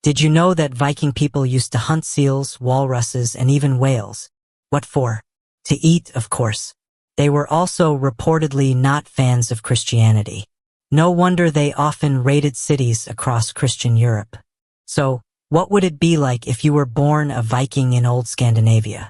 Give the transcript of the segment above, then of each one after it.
Did you know that Viking people used to hunt seals, walruses, and even whales? What for? To eat, of course. They were also reportedly not fans of Christianity. No wonder they often raided cities across Christian Europe. So, what would it be like if you were born a Viking in old Scandinavia?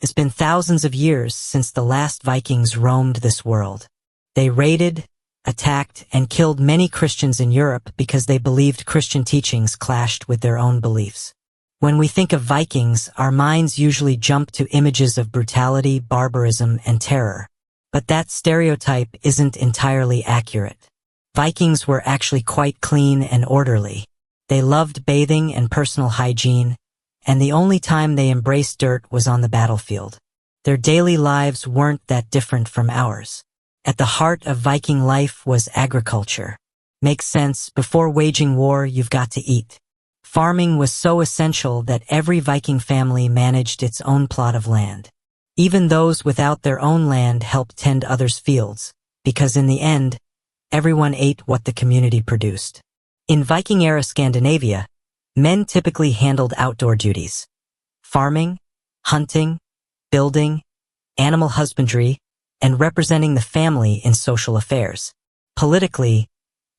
It's been thousands of years since the last Vikings roamed this world. They raided, attacked, and killed many Christians in Europe because they believed Christian teachings clashed with their own beliefs. When we think of Vikings, our minds usually jump to images of brutality, barbarism, and terror. But that stereotype isn't entirely accurate. Vikings were actually quite clean and orderly. They loved bathing and personal hygiene, and the only time they embraced dirt was on the battlefield. Their daily lives weren't that different from ours. At the heart of Viking life was agriculture. Makes sense, before waging war, you've got to eat. Farming was so essential that every Viking family managed its own plot of land. Even those without their own land helped tend others' fields, because in the end, everyone ate what the community produced. In Viking-era Scandinavia, men typically handled outdoor duties. Farming, hunting, building, animal husbandry, and representing the family in social affairs. Politically,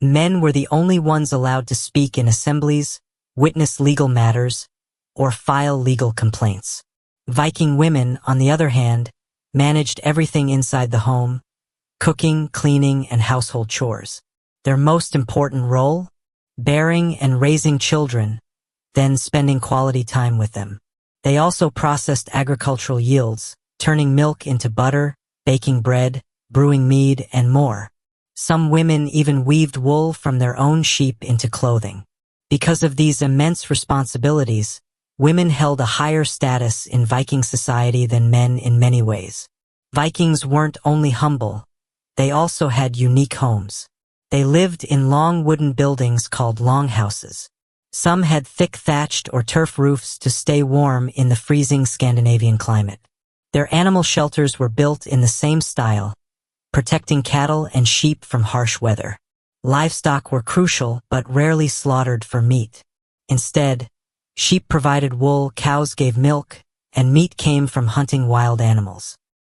men were the only ones allowed to speak in assemblies, witness legal matters, or file legal complaints. Viking women, on the other hand, managed everything inside the home, cooking, cleaning, and household chores. Their most important role? Bearing and raising children, then spending quality time with them. They also processed agricultural yields, turning milk into butter, baking bread, brewing mead, and more. Some women even weaved wool from their own sheep into clothing. Because of these immense responsibilities, women held a higher status in Viking society than men in many ways. Vikings weren't only humble, they also had unique homes. They lived in long wooden buildings called longhouses. Some had thick thatched or turf roofs to stay warm in the freezing Scandinavian climate. Their animal shelters were built in the same style, protecting cattle and sheep from harsh weather. Livestock were crucial but rarely slaughtered for meat. Instead, sheep provided wool, cows gave milk, and meat came from hunting wild animals.